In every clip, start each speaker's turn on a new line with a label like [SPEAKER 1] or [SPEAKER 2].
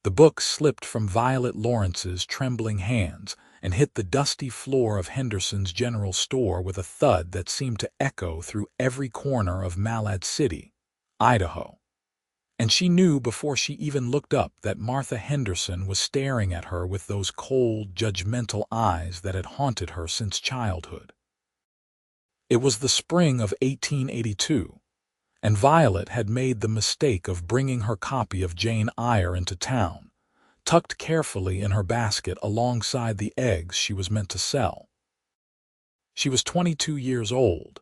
[SPEAKER 1] The book slipped from Violet Lawrence's trembling hands and hit the dusty floor of Henderson's general store with a thud that seemed to echo through every corner of Malad City, Idaho. And she knew before she even looked up that Martha Henderson was staring at her with those cold, judgmental eyes that had haunted her since childhood. It was the spring of 1882, and Violet had made the mistake of bringing her copy of Jane Eyre into town, tucked carefully in her basket alongside the eggs she was meant to sell. She was 22 years old,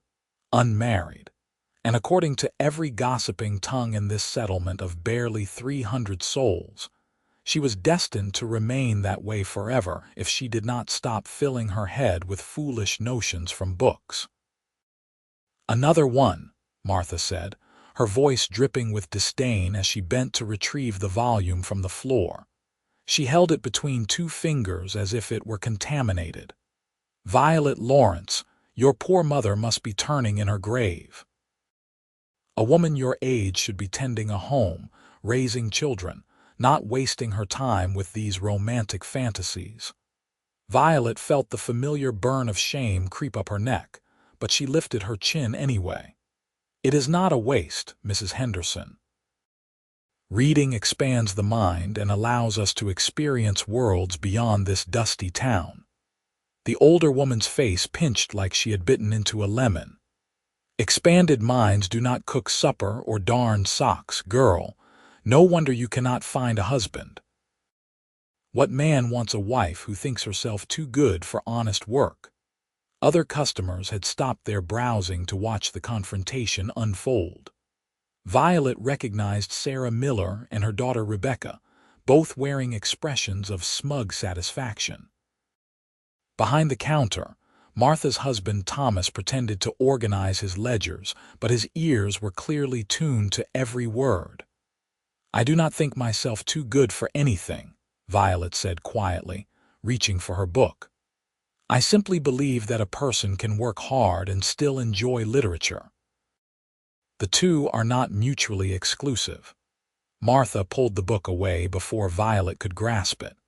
[SPEAKER 1] unmarried, and according to every gossiping tongue in this settlement of barely 300 souls, she was destined to remain that way forever if she did not stop filling her head with foolish notions from books. "Another one," Martha said, her voice dripping with disdain as she bent to retrieve the volume from the floor. She held it between two fingers as if it were contaminated. "Violet Lawrence, your poor mother must be turning in her grave. A woman your age should be tending a home, raising children, not wasting her time with these romantic fantasies." Violet felt the familiar burn of shame creep up her neck, but she lifted her chin anyway. "It is not a waste, Mrs. Henderson. Reading expands the mind and allows us to experience worlds beyond this dusty town." The older woman's face pinched like she had bitten into a lemon. "Expanded minds do not cook supper or darn socks, girl. No wonder you cannot find a husband. What man wants a wife who thinks herself too good for honest work?" Other customers had stopped their browsing to watch the confrontation unfold. Violet recognized Sarah Miller and her daughter Rebecca, both wearing expressions of smug satisfaction. Behind the counter, Martha's husband Thomas pretended to organize his ledgers, but his ears were clearly tuned to every word. "I do not think myself too good for anything," Violet said quietly, reaching for her book. "I simply believe that a person can work hard and still enjoy literature. The two are not mutually exclusive." Martha pulled the book away before Violet could grasp it.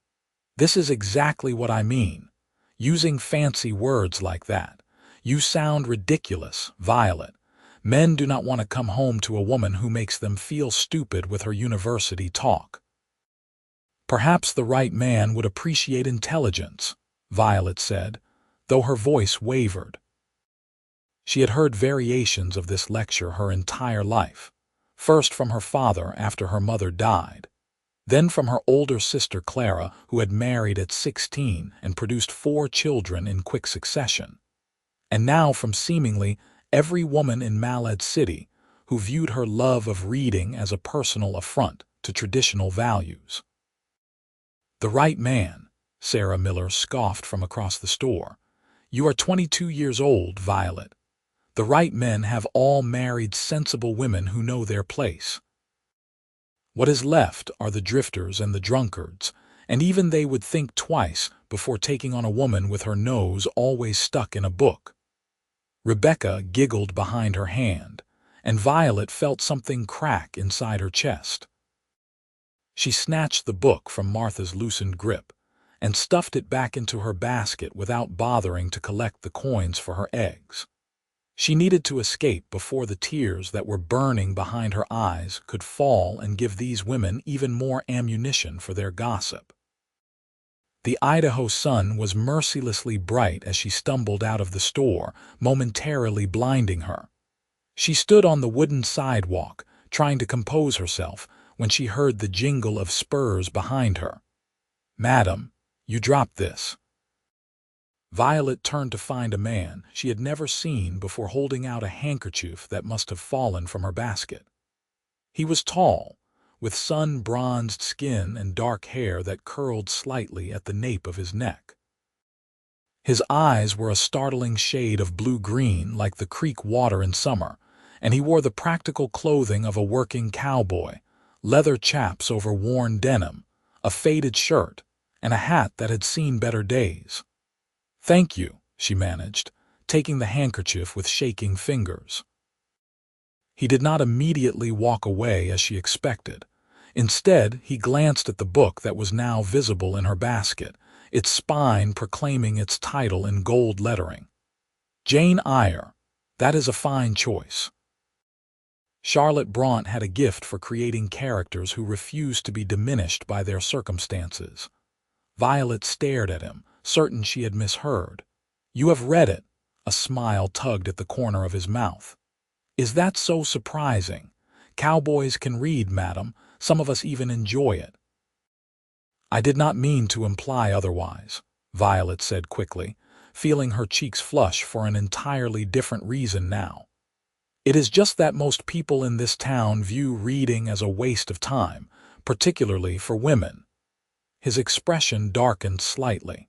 [SPEAKER 1] "This is exactly what I mean. Using fancy words like that. You sound ridiculous, Violet. Men do not want to come home to a woman who makes them feel stupid with her university talk." "Perhaps the right man would appreciate intelligence," Violet said, though her voice wavered. She had heard variations of this lecture her entire life, first from her father after her mother died, then from her older sister Clara, who had married at 16 and produced 4 children in quick succession, and now from seemingly every woman in Malad City who viewed her love of reading as a personal affront to traditional values. "The right man," Sarah Miller scoffed from across the store. "You are 22 years old, Violet. The right men have all married sensible women who know their place. What is left are the drifters and the drunkards, and even they would think twice before taking on a woman with her nose always stuck in a book." Rebecca giggled behind her hand, and Violet felt something crack inside her chest. She snatched the book from Martha's loosened grip and stuffed it back into her basket without bothering to collect the coins for her eggs. She needed to escape before the tears that were burning behind her eyes could fall and give these women even more ammunition for their gossip. The Idaho sun was mercilessly bright as she stumbled out of the store, momentarily blinding her. She stood on the wooden sidewalk, trying to compose herself, when she heard the jingle of spurs behind her. "Madam, you dropped this." Violet turned to find a man she had never seen before holding out a handkerchief that must have fallen from her basket. He was tall, with sun-bronzed skin and dark hair that curled slightly at the nape of his neck. His eyes were a startling shade of blue-green like the creek water in summer, and he wore the practical clothing of a working cowboy, leather chaps over worn denim, a faded shirt, and a hat that had seen better days. "Thank you," she managed, taking the handkerchief with shaking fingers. He did not immediately walk away as she expected. Instead, he glanced at the book that was now visible in her basket, its spine proclaiming its title in gold lettering. Jane Eyre. That is a fine choice. Charlotte Brontë had a gift for creating characters who refused to be diminished by their circumstances. Violet stared at him, certain she had misheard. "You have read it." A smile tugged at the corner of his mouth. "Is that so surprising? Cowboys can read, madam. Some of us even enjoy it." "I did not mean to imply otherwise," Violet said quickly, feeling her cheeks flush for an entirely different reason now. "It is just that most people in this town view reading as a waste of time, particularly for women." His expression darkened slightly.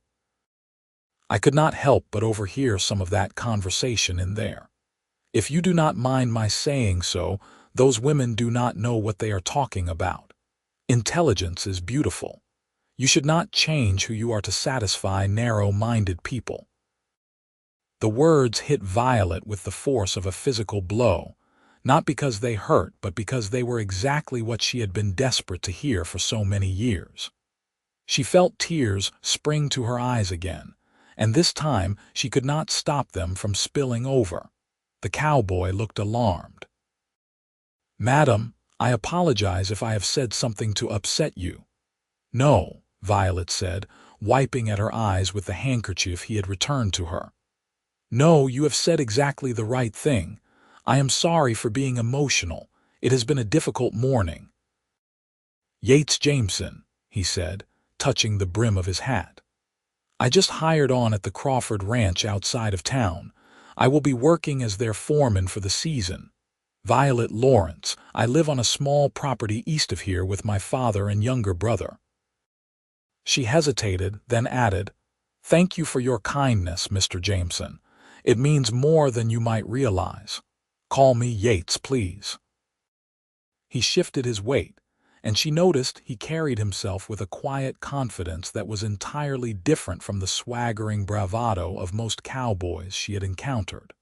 [SPEAKER 1] "I could not help but overhear some of that conversation in there. If you do not mind my saying so, those women do not know what they are talking about. Intelligence is beautiful. You should not change who you are to satisfy narrow-minded people." The words hit Violet with the force of a physical blow, not because they hurt, but because they were exactly what she had been desperate to hear for so many years. She felt tears spring to her eyes again, and this time she could not stop them from spilling over. The cowboy looked alarmed. "Madam, I apologize if I have said something to upset you." "No," Violet said, wiping at her eyes with the handkerchief he had returned to her. "No, you have said exactly the right thing. I am sorry for being emotional. It has been a difficult morning." "Yates Jameson," he said, touching the brim of his hat. "I just hired on at the Crawford Ranch outside of town. I will be working as their foreman for the season. Violet Lawrence. I live on a small property east of here with my father and younger brother." She hesitated, then added, "Thank you for your kindness, Mr. Jameson. It means more than you might realize. Call me Yates, please." He shifted his weight, and she noticed he carried himself with a quiet confidence that was entirely different from the swaggering bravado of most cowboys she had encountered.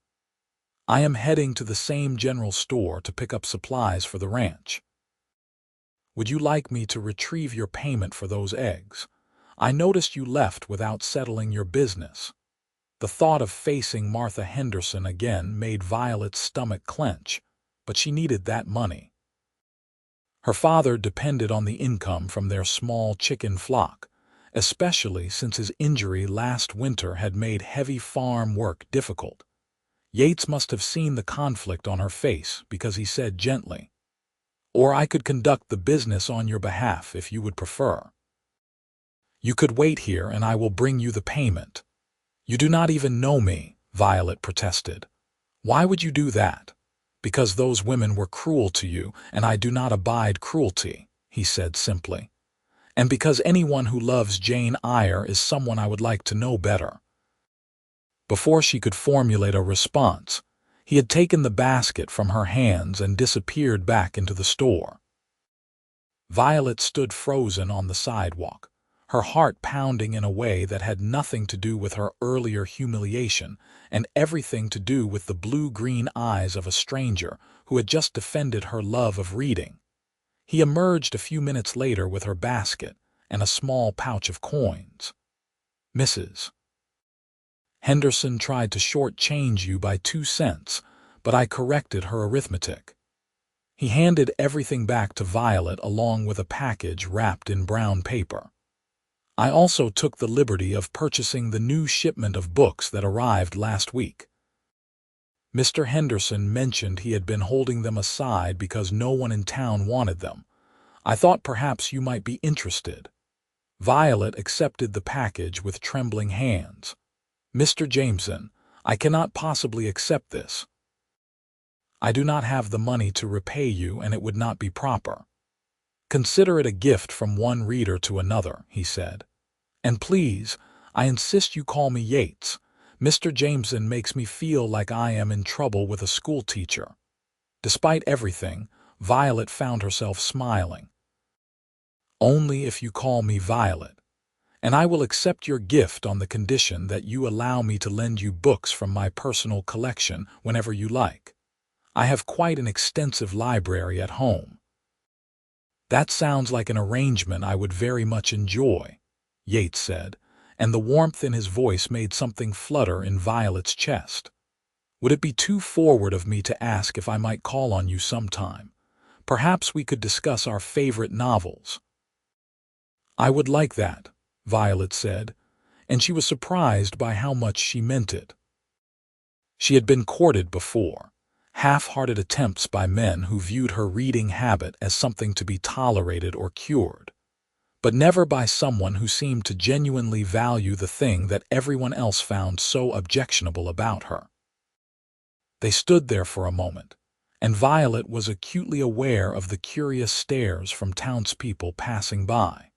[SPEAKER 1] "I am heading to the same general store to pick up supplies for the ranch. Would you like me to retrieve your payment for those eggs? I noticed you left without settling your business." The thought of facing Martha Henderson again made Violet's stomach clench, but she needed that money. Her father depended on the income from their small chicken flock, especially since his injury last winter had made heavy farm work difficult. Yates must have seen the conflict on her face because he said gently, "Or I could conduct the business on your behalf if you would prefer." "You could wait here and I will bring you the payment." "You do not even know me," Violet protested. "Why would you do that?" "Because those women were cruel to you, and I do not abide cruelty," he said simply. "And because anyone who loves Jane Eyre is someone I would like to know better." Before she could formulate a response, he had taken the basket from her hands and disappeared back into the store. Violet stood frozen on the sidewalk, her heart pounding in a way that had nothing to do with her earlier humiliation and everything to do with the blue-green eyes of a stranger who had just defended her love of reading. He emerged a few minutes later with her basket and a small pouch of coins. "Mrs. Henderson tried to shortchange you by 2 cents, but I corrected her arithmetic." He handed everything back to Violet along with a package wrapped in brown paper. "I also took the liberty of purchasing the new shipment of books that arrived last week. Mr. Henderson mentioned he had been holding them aside because no one in town wanted them. I thought perhaps you might be interested." Violet accepted the package with trembling hands. "Mr. Jameson, I cannot possibly accept this. I do not have the money to repay you, and it would not be proper." "Consider it a gift from one reader to another," he said. "And please, I insist you call me Yates. Mr. Jameson makes me feel like I am in trouble with a schoolteacher." Despite everything, Violet found herself smiling. "Only if you call me Violet. And I will accept your gift on the condition that you allow me to lend you books from my personal collection whenever you like. I have quite an extensive library at home." That sounds like an arrangement I would very much enjoy, Yates said, and the warmth in his voice made something flutter in Violet's chest. Would it be too forward of me to ask if I might call on you sometime? Perhaps we could discuss our favorite novels. I would like that, Violet said, and she was surprised by how much she meant it. She had been courted before, half-hearted attempts by men who viewed her reading habit as something to be tolerated or cured, but never by someone who seemed to genuinely value the thing that everyone else found so objectionable about her. They stood there for a moment, and Violet was acutely aware of the curious stares from townspeople passing by.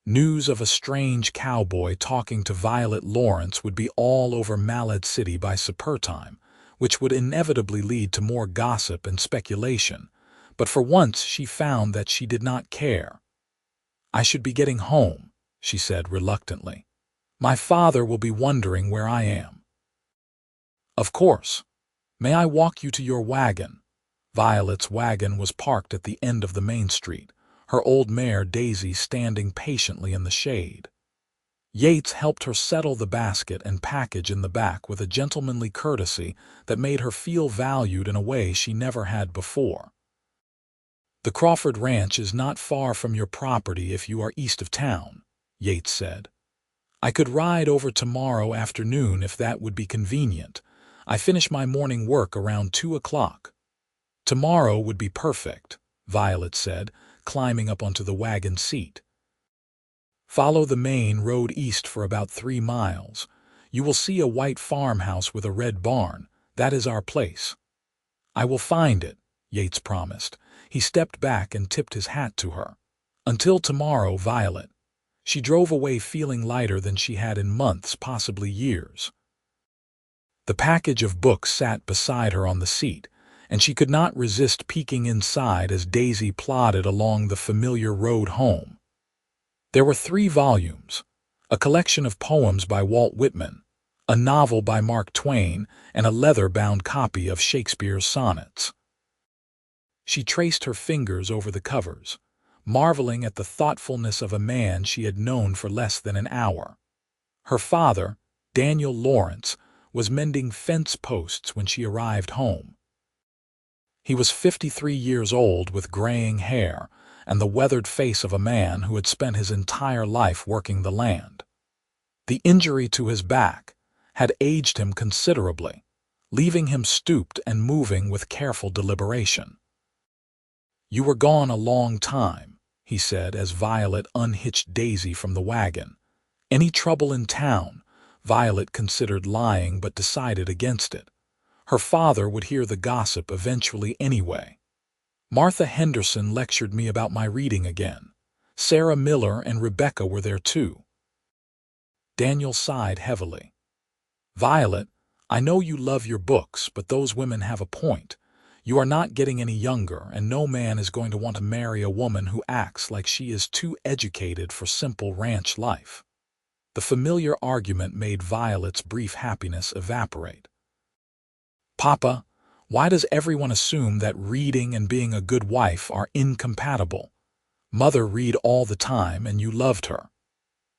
[SPEAKER 1] News of a strange cowboy talking to Violet Lawrence would be all over Malad City by supper time, which would inevitably lead to more gossip and speculation, but for once she found that she did not care. "I should be getting home," she said reluctantly. "My father will be wondering where I am." "Of course. May I walk you to your wagon?" Violet's wagon was parked at the end of the main street, her old mare Daisy standing patiently in the shade. Yates helped her settle the basket and package in the back with a gentlemanly courtesy that made her feel valued in a way she never had before. "The Crawford Ranch is not far from your property if you are east of town," Yates said. "I could ride over tomorrow afternoon if that would be convenient. I finish my morning work around 2 o'clock. "Tomorrow would be perfect," Violet said, climbing up onto the wagon seat. "Follow the main road east for about 3 miles. You will see a white farmhouse with a red barn. That is our place." "I will find it," Yates promised. He stepped back and tipped his hat to her. "Until tomorrow, Violet." She drove away feeling lighter than she had in months, possibly years. The package of books sat beside her on the seat, and she could not resist peeking inside as Daisy plodded along the familiar road home. There were 3 volumes, a collection of poems by Walt Whitman, a novel by Mark Twain, and a leather-bound copy of Shakespeare's sonnets. She traced her fingers over the covers, marveling at the thoughtfulness of a man she had known for less than an hour. Her father, Daniel Lawrence, was mending fence posts when she arrived home. He was 53 years old with graying hair and the weathered face of a man who had spent his entire life working the land. The injury to his back had aged him considerably, leaving him stooped and moving with careful deliberation. "You were gone a long time," he said as Violet unhitched Daisy from the wagon. "Any trouble in town?" Violet considered lying but decided against it. Her father would hear the gossip eventually anyway. "Martha Henderson lectured me about my reading again. Sarah Miller and Rebecca were there too." Daniel sighed heavily. "Violet, I know you love your books, but those women have a point. You are not getting any younger, and no man is going to want to marry a woman who acts like she is too educated for simple ranch life." The familiar argument made Violet's brief happiness evaporate. "Papa, why does everyone assume that reading and being a good wife are incompatible? Mother read all the time and you loved her."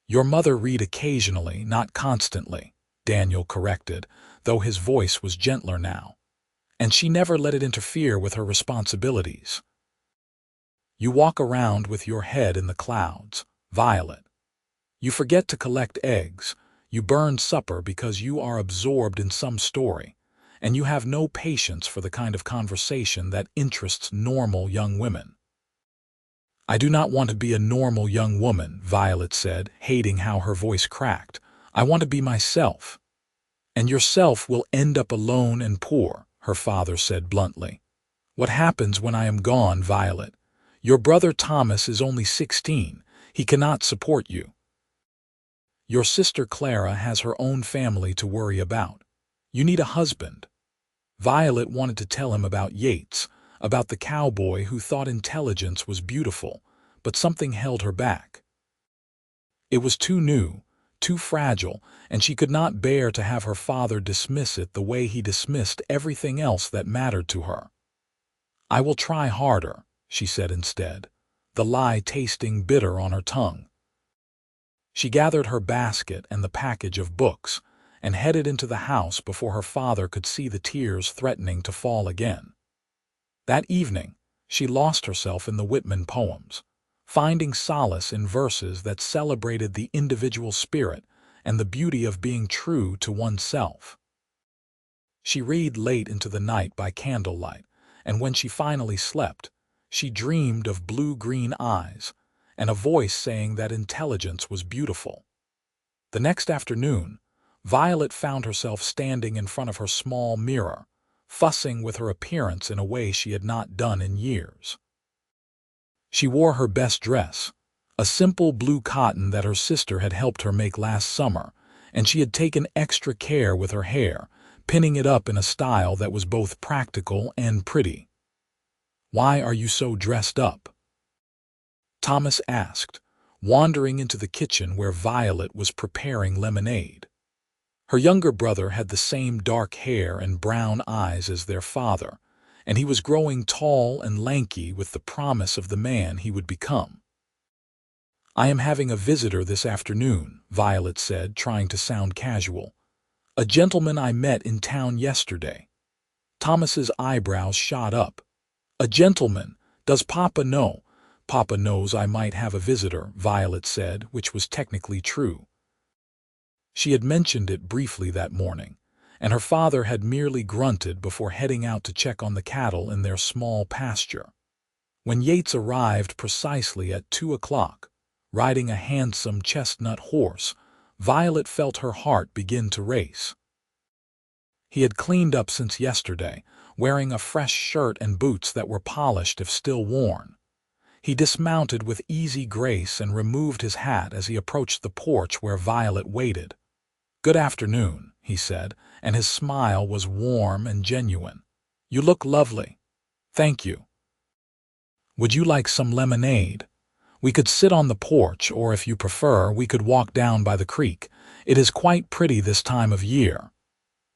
[SPEAKER 1] "Your mother read occasionally, not constantly," Daniel corrected, though his voice was gentler now. "And she never let it interfere with her responsibilities." "You walk around with your head in the clouds, Violet. You forget to collect eggs, you burn supper because you are absorbed in some story, and you have no patience for the kind of conversation that interests normal young women." "I do not want to be a normal young woman," Violet said, hating how her voice cracked. "I want to be myself." "And yourself will end up alone and poor," her father said bluntly. "What happens when I am gone, Violet? Your brother Thomas is only 16. He cannot support you. Your sister Clara has her own family to worry about. You need a husband." Violet wanted to tell him about Yates, about the cowboy who thought intelligence was beautiful, but something held her back. It was too new, too fragile, and she could not bear to have her father dismiss it the way he dismissed everything else that mattered to her. "I will try harder," she said instead, the lie tasting bitter on her tongue. She gathered her basket and the package of books and headed into the house before her father could see the tears threatening to fall again. That evening, she lost herself in the Whitman poems, finding solace in verses that celebrated the individual spirit and the beauty of being true to oneself. She read late into the night by candlelight, and when she finally slept, she dreamed of blue-green eyes and a voice saying that intelligence was beautiful. The next afternoon, Violet found herself standing in front of her small mirror, fussing with her appearance in a way she had not done in years. She wore her best dress, a simple blue cotton that her sister had helped her make last summer, and she had taken extra care with her hair, pinning it up in a style that was both practical and pretty. "Why are you so dressed up?" Thomas asked, wandering into the kitchen where Violet was preparing lemonade. Her younger brother had the same dark hair and brown eyes as their father, and he was growing tall and lanky with the promise of the man he would become. "I am having a visitor this afternoon," Violet said, trying to sound casual. "A gentleman I met in town yesterday." Thomas's eyebrows shot up. "A gentleman? Does Papa know?" "Papa knows I might have a visitor," Violet said, which was technically true. She had mentioned it briefly that morning, and her father had merely grunted before heading out to check on the cattle in their small pasture. When Yates arrived precisely at 2 o'clock, riding a handsome chestnut horse, Violet felt her heart begin to race. He had cleaned up since yesterday, wearing a fresh shirt and boots that were polished if still worn. He dismounted with easy grace and removed his hat as he approached the porch where Violet waited. "Good afternoon," he said, and his smile was warm and genuine. "You look lovely." "Thank you." "Would you like some lemonade? We could sit on the porch, or if you prefer, we could walk down by the creek. It is quite pretty this time of year."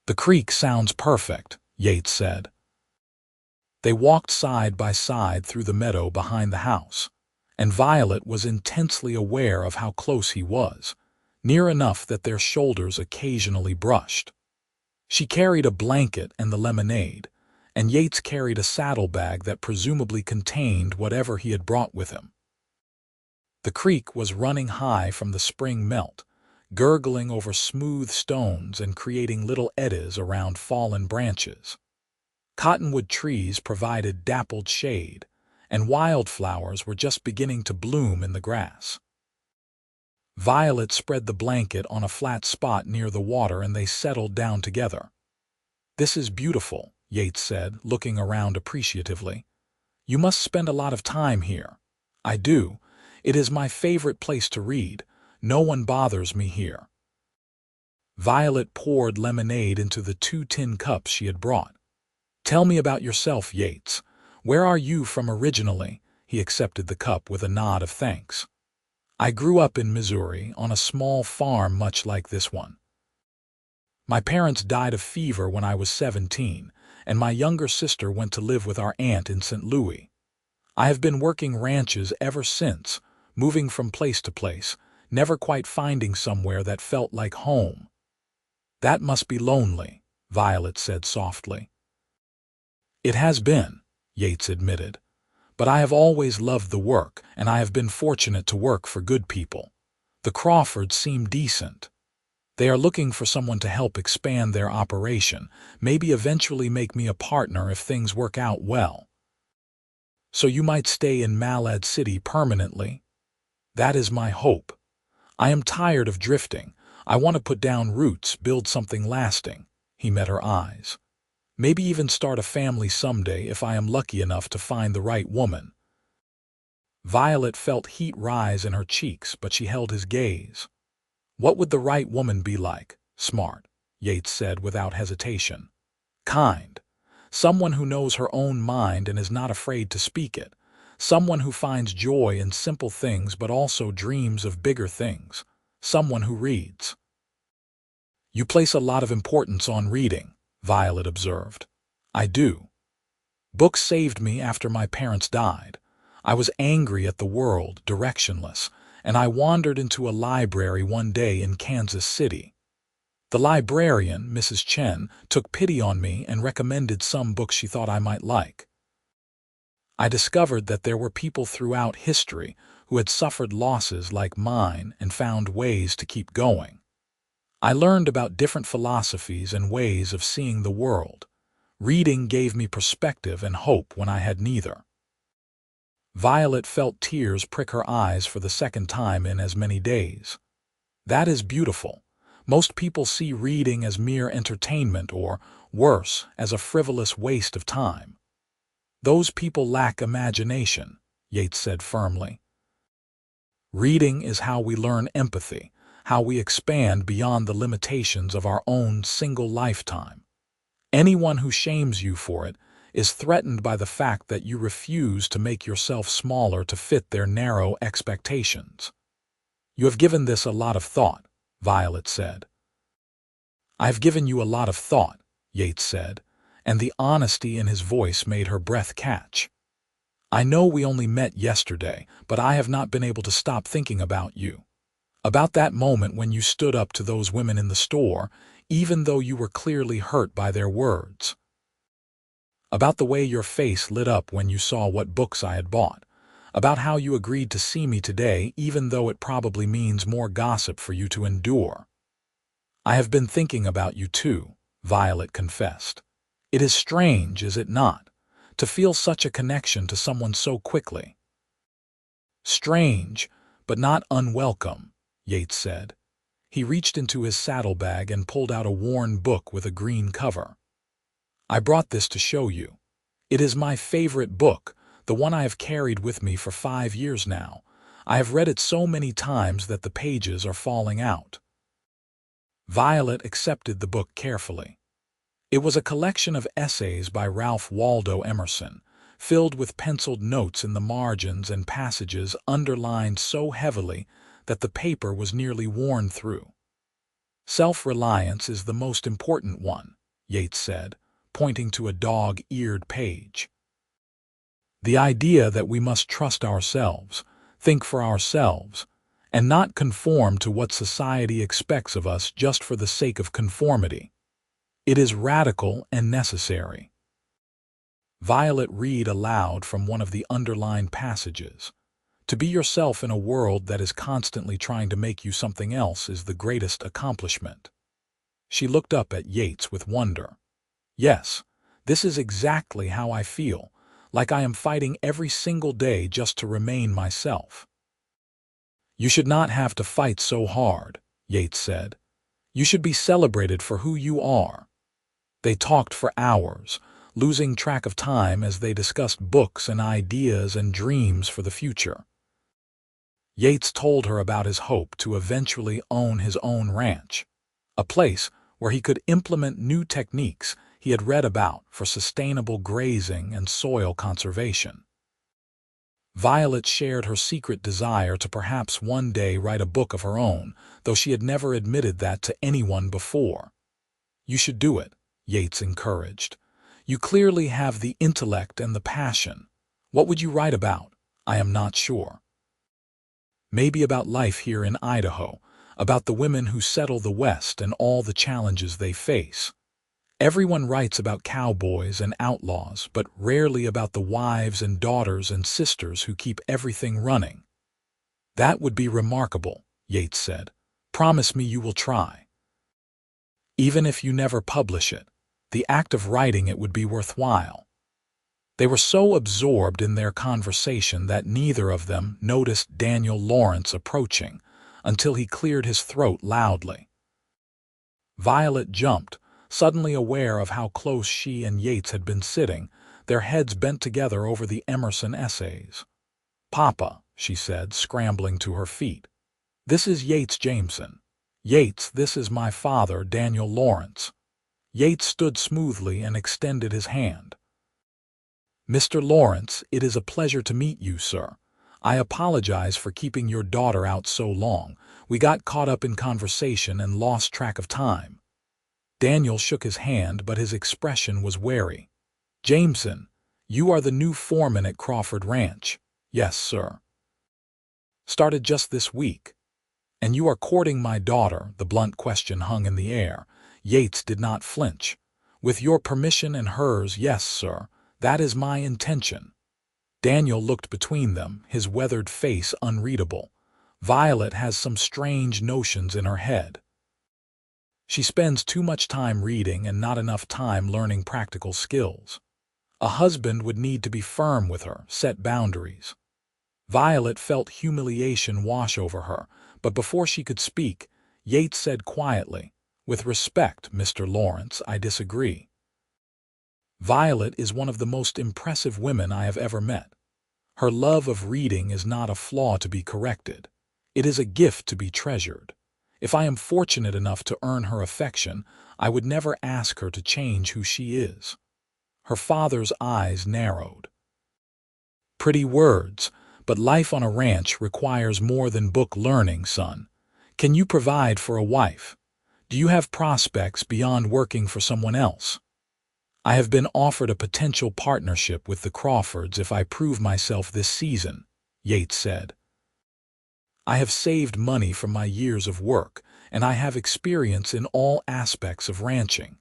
[SPEAKER 1] "The creek sounds perfect," Yates said. They walked side by side through the meadow behind the house, and Violet was intensely aware of how close he was, near enough that their shoulders occasionally brushed. She carried a blanket and the lemonade, and Yates carried a saddlebag that presumably contained whatever he had brought with him. The creek was running high from the spring melt, gurgling over smooth stones and creating little eddies around fallen branches. Cottonwood trees provided dappled shade, and wildflowers were just beginning to bloom in the grass. Violet spread the blanket on a flat spot near the water and they settled down together. "This is beautiful," Yates said, looking around appreciatively. "You must spend a lot of time here." "I do. It is my favorite place to read. No one bothers me here." Violet poured lemonade into the 2 tin cups she had brought. "Tell me about yourself, Yates. Where are you from originally?" He accepted the cup with a nod of thanks. "I grew up in Missouri, on a small farm much like this one. My parents died of fever when I was 17, and my younger sister went to live with our aunt in St. Louis. I have been working ranches ever since, moving from place to place, never quite finding somewhere that felt like home." "That must be lonely," Violet said softly. "It has been," Yates admitted. "But I have always loved the work, and I have been fortunate to work for good people. The Crawfords seem decent. They are looking for someone to help expand their operation, maybe eventually make me a partner if things work out well." "So you might stay in Malad City permanently?" "That is my hope. I am tired of drifting. I want to put down roots, build something lasting." He met her eyes. "Maybe even start a family someday if I am lucky enough to find the right woman." Violet felt heat rise in her cheeks, but she held his gaze. "What would the right woman be like?" "Smart," Yates said without hesitation. "Kind. Someone who knows her own mind and is not afraid to speak it. Someone who finds joy in simple things but also dreams of bigger things. Someone who reads." "You place a lot of importance on reading," Violet observed. "I do. Books saved me after my parents died. I was angry at the world, directionless, and I wandered into a library one day in Kansas City. The librarian, Mrs. Chen, took pity on me and recommended some books she thought I might like. I discovered that there were people throughout history who had suffered losses like mine and found ways to keep going. I learned about different philosophies and ways of seeing the world. Reading gave me perspective and hope when I had neither. Violet felt tears prick her eyes for the second time in as many days. That is beautiful. Most people see reading as mere entertainment or, worse, as a frivolous waste of time. Those people lack imagination, Yates said firmly. Reading is how we learn empathy, how we expand beyond the limitations of our own single lifetime. Anyone who shames you for it is threatened by the fact that you refuse to make yourself smaller to fit their narrow expectations. You have given this a lot of thought, Violet said. I have given you a lot of thought, Yates said, and the honesty in his voice made her breath catch. I know we only met yesterday, but I have not been able to stop thinking about you. About that moment when you stood up to those women in the store, even though you were clearly hurt by their words. About the way your face lit up when you saw what books I had bought. About how you agreed to see me today even though it probably means more gossip for you to endure. I have been thinking about you too, Violet confessed. It is strange, is it not, to feel such a connection to someone so quickly? Strange, but not unwelcome, Yates said. He reached into his saddlebag and pulled out a worn book with a green cover. I brought this to show you. It is my favorite book, the one I have carried with me for 5 years now. I have read it so many times that the pages are falling out. Violet accepted the book carefully. It was a collection of essays by Ralph Waldo Emerson, filled with penciled notes in the margins and passages underlined so heavily that the paper was nearly worn through. Self-reliance is the most important one, Yates said, pointing to a dog-eared page. The idea that we must trust ourselves, think for ourselves, and not conform to what society expects of us just for the sake of conformity. It is radical and necessary. Violet read aloud from one of the underlined passages. To be yourself in a world that is constantly trying to make you something else is the greatest accomplishment. She looked up at Yates with wonder. Yes, this is exactly how I feel, like I am fighting every single day just to remain myself. You should not have to fight so hard, Yates said. You should be celebrated for who you are. They talked for hours, losing track of time as they discussed books and ideas and dreams for the future. Yates told her about his hope to eventually own his own ranch, a place where he could implement new techniques he had read about for sustainable grazing and soil conservation. Violet shared her secret desire to perhaps one day write a book of her own, though she had never admitted that to anyone before. You should do it, Yates encouraged. You clearly have the intellect and the passion. What would you write about? I am not sure. Maybe about life here in Idaho, about the women who settle the West and all the challenges they face. Everyone writes about cowboys and outlaws, but rarely about the wives and daughters and sisters who keep everything running. That would be remarkable, Yates said. Promise me you will try. Even if you never publish it, the act of writing it would be worthwhile. They were so absorbed in their conversation that neither of them noticed Daniel Lawrence approaching until he cleared his throat loudly. Violet jumped, suddenly aware of how close she and Yates had been sitting, their heads bent together over the Emerson essays. "Papa," she said, scrambling to her feet. "This is Yates Jameson. Yates, this is my father, Daniel Lawrence." Yates stood smoothly and extended his hand. "Mr. Lawrence, it is a pleasure to meet you, sir. I apologize for keeping your daughter out so long. We got caught up in conversation and lost track of time." Daniel shook his hand, but his expression was wary. "Jameson, you are the new foreman at Crawford Ranch. Yes, sir. Started just this week. And you are courting my daughter, the blunt question hung in the air. Yates did not flinch. With your permission and hers, yes, sir. That is my intention. Daniel looked between them, his weathered face unreadable. Violet has some strange notions in her head. She spends too much time reading and not enough time learning practical skills. A husband would need to be firm with her, set boundaries. Violet felt humiliation wash over her, but before she could speak, Yates said quietly, "With respect, Mr. Lawrence, I disagree. Violet is one of the most impressive women I have ever met. Her love of reading is not a flaw to be corrected. It is a gift to be treasured. If I am fortunate enough to earn her affection, I would never ask her to change who she is." Her father's eyes narrowed. "Pretty words, but life on a ranch requires more than book learning, son. Can you provide for a wife? Do you have prospects beyond working for someone else?" "I have been offered a potential partnership with the Crawfords if I prove myself this season," Yates said. "I have saved money from my years of work, and I have experience in all aspects of ranching.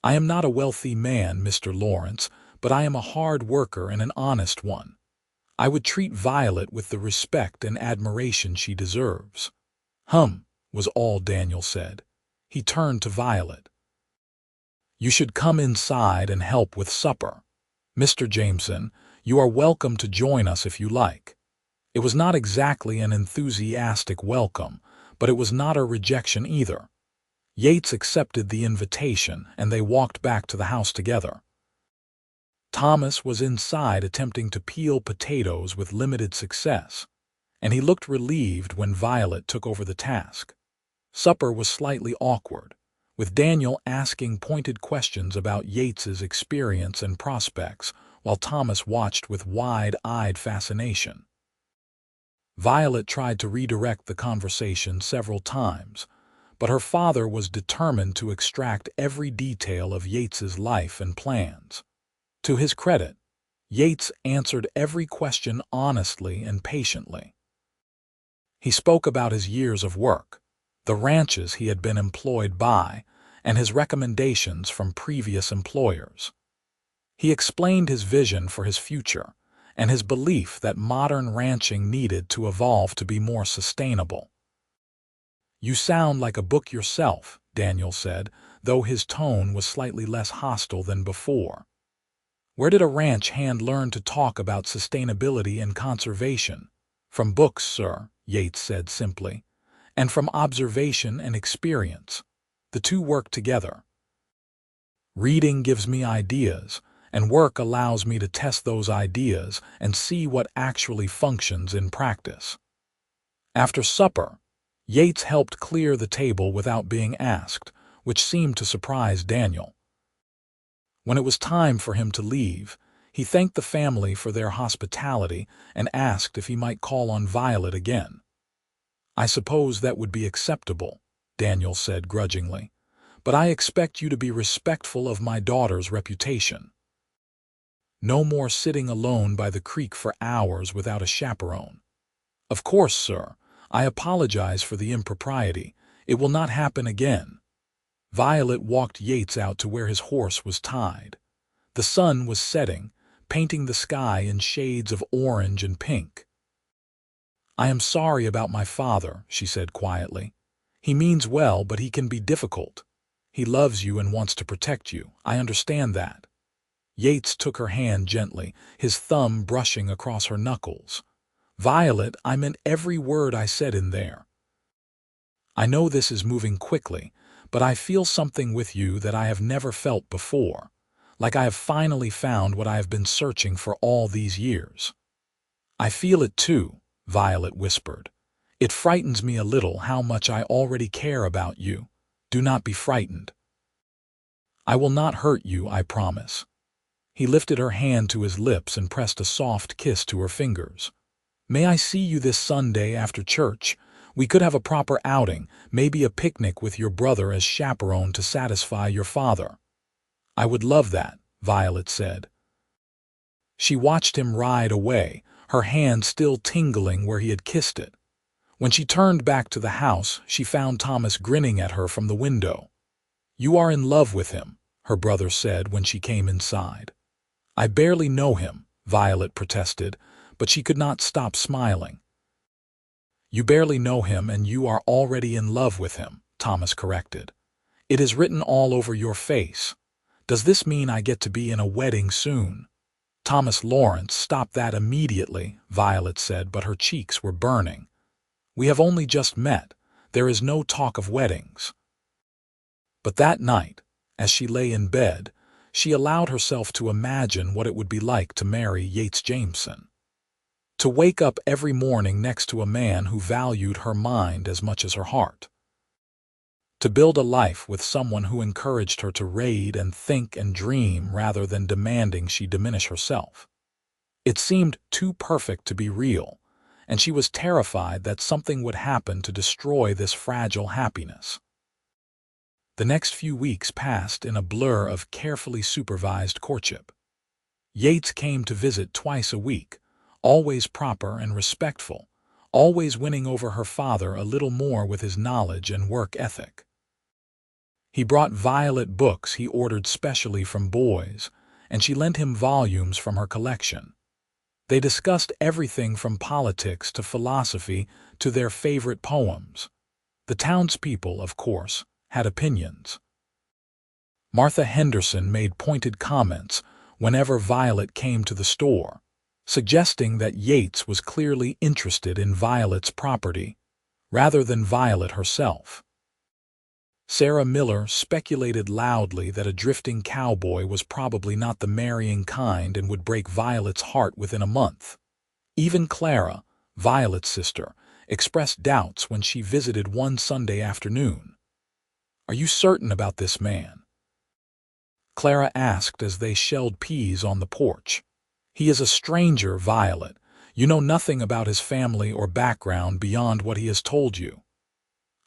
[SPEAKER 1] I am not a wealthy man, Mr. Lawrence, but I am a hard worker and an honest one. I would treat Violet with the respect and admiration she deserves." Was all Daniel said. He turned to Violet. "You should come inside and help with supper. Mr. Jameson, you are welcome to join us if you like." It was not exactly an enthusiastic welcome, but it was not a rejection either. Yates accepted the invitation, and they walked back to the house together. Thomas was inside attempting to peel potatoes with limited success, and he looked relieved when Violet took over the task. Supper was slightly awkward, with Daniel asking pointed questions about Yates's experience and prospects, while Thomas watched with wide-eyed fascination. Violet tried to redirect the conversation several times, but her father was determined to extract every detail of Yates's life and plans. To his credit, Yates answered every question honestly and patiently. He spoke about his years of work, the ranches he had been employed by, and his recommendations from previous employers. He explained his vision for his future and his belief that modern ranching needed to evolve to be more sustainable. "You sound like a book yourself," Daniel said, though his tone was slightly less hostile than before. "Where did a ranch hand learn to talk about sustainability and conservation?" "From books, sir," Yates said simply, "and from observation and experience. The two work together. Reading gives me ideas, and work allows me to test those ideas and see what actually functions in practice." After supper, Yates helped clear the table without being asked, which seemed to surprise Daniel. When it was time for him to leave, he thanked the family for their hospitality and asked if he might call on Violet again. "I suppose that would be acceptable," Daniel said grudgingly, "but I expect you to be respectful of my daughter's reputation. No more sitting alone by the creek for hours without a chaperone." "Of course, sir. I apologize for the impropriety. It will not happen again." Violet walked Yates out to where his horse was tied. The sun was setting, painting the sky in shades of orange and pink. "I am sorry about my father," she said quietly. "He means well, but he can be difficult. He loves you and wants to protect you. I understand that." Yates took her hand gently, his thumb brushing across her knuckles. "Violet, I meant every word I said in there. I know this is moving quickly, but I feel something with you that I have never felt before, like I have finally found what I have been searching for all these years." "I feel it too," Violet whispered. "It frightens me a little how much I already care about you. Do not be frightened." "I will not hurt you, I promise." He lifted her hand to his lips and pressed a soft kiss to her fingers. "May I see you this Sunday after church? We could have a proper outing, maybe a picnic with your brother as chaperone to satisfy your father." "I would love that," Violet said. She watched him ride away, her hand still tingling where he had kissed it. When she turned back to the house, she found Thomas grinning at her from the window. "You are in love with him," her brother said when she came inside. "I barely know him," Violet protested, but she could not stop smiling. "You barely know him and you are already in love with him," Thomas corrected. "It is written all over your face. Does this mean I get to be in a wedding soon?" "Thomas Lawrence, stop that immediately," Violet said, but her cheeks were burning. "We have only just met. There is no talk of weddings." But that night, as she lay in bed, she allowed herself to imagine what it would be like to marry Yates Jameson. To wake up every morning next to a man who valued her mind as much as her heart. To build a life with someone who encouraged her to read and think and dream rather than demanding she diminish herself. It seemed too perfect to be real, and she was terrified that something would happen to destroy this fragile happiness. The next few weeks passed in a blur of carefully supervised courtship. Yates came to visit twice a week, always proper and respectful, always winning over her father a little more with his knowledge and work ethic. He brought Violet books he ordered specially from Boys, and she lent him volumes from her collection. They discussed everything from politics to philosophy to their favorite poems. The townspeople, of course, had opinions. Martha Henderson made pointed comments whenever Violet came to the store, suggesting that Yates was clearly interested in Violet's property, rather than Violet herself. Sarah Miller speculated loudly that a drifting cowboy was probably not the marrying kind and would break Violet's heart within a month. Even Clara, Violet's sister, expressed doubts when she visited one Sunday afternoon. "Are you certain about this man?" Clara asked as they shelled peas on the porch. "He is a stranger, Violet. You know nothing about his family or background beyond what he has told you."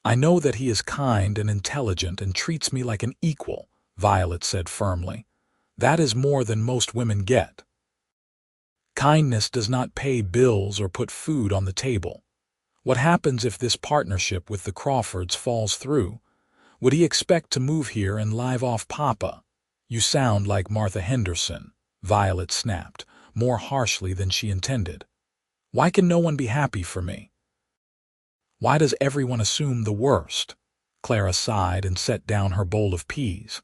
[SPEAKER 1] "I know that he is kind and intelligent and treats me like an equal," Violet said firmly. "That is more than most women get." Kindness does not pay bills or put food on the table. What happens if this partnership with the Crawfords falls through? Would he expect to move here and live off Papa? "You sound like Martha Henderson," Violet snapped, more harshly than she intended. "Why can no one be happy for me? Why does everyone assume the worst?" Clara sighed and set down her bowl of peas.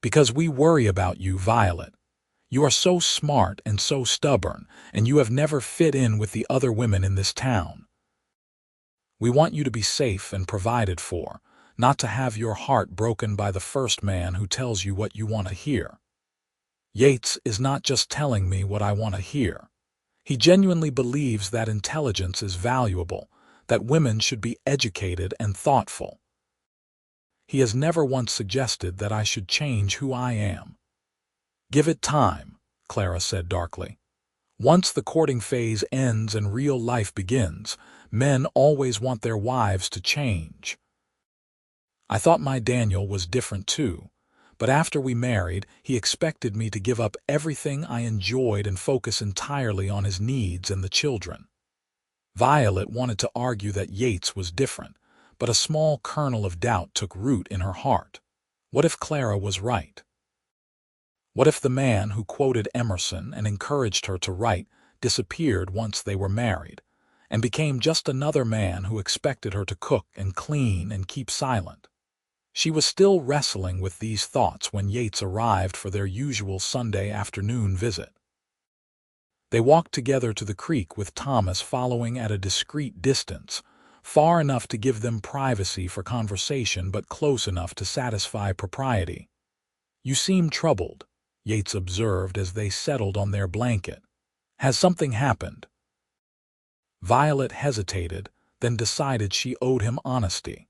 [SPEAKER 1] "Because we worry about you, Violet. You are so smart and so stubborn, and you have never fit in with the other women in this town. We want you to be safe and provided for, not to have your heart broken by the first man who tells you what you want to hear. Yates is not just telling me what I want to hear. He genuinely believes that intelligence is valuable, that women should be educated and thoughtful. He has never once suggested that I should change who I am." "Give it time," Clara said darkly. "Once the courting phase ends and real life begins, men always want their wives to change. I thought my Daniel was different too, but after we married, he expected me to give up everything I enjoyed and focus entirely on his needs and the children." Violet wanted to argue that Yates was different, but a small kernel of doubt took root in her heart. What if Clara was right? What if the man who quoted Emerson and encouraged her to write disappeared once they were married, and became just another man who expected her to cook and clean and keep silent? She was still wrestling with these thoughts when Yates arrived for their usual Sunday afternoon visit. They walked together to the creek with Thomas following at a discreet distance, far enough to give them privacy for conversation but close enough to satisfy propriety. "You seem troubled," Yates observed as they settled on their blanket. "Has something happened?" Violet hesitated, then decided she owed him honesty.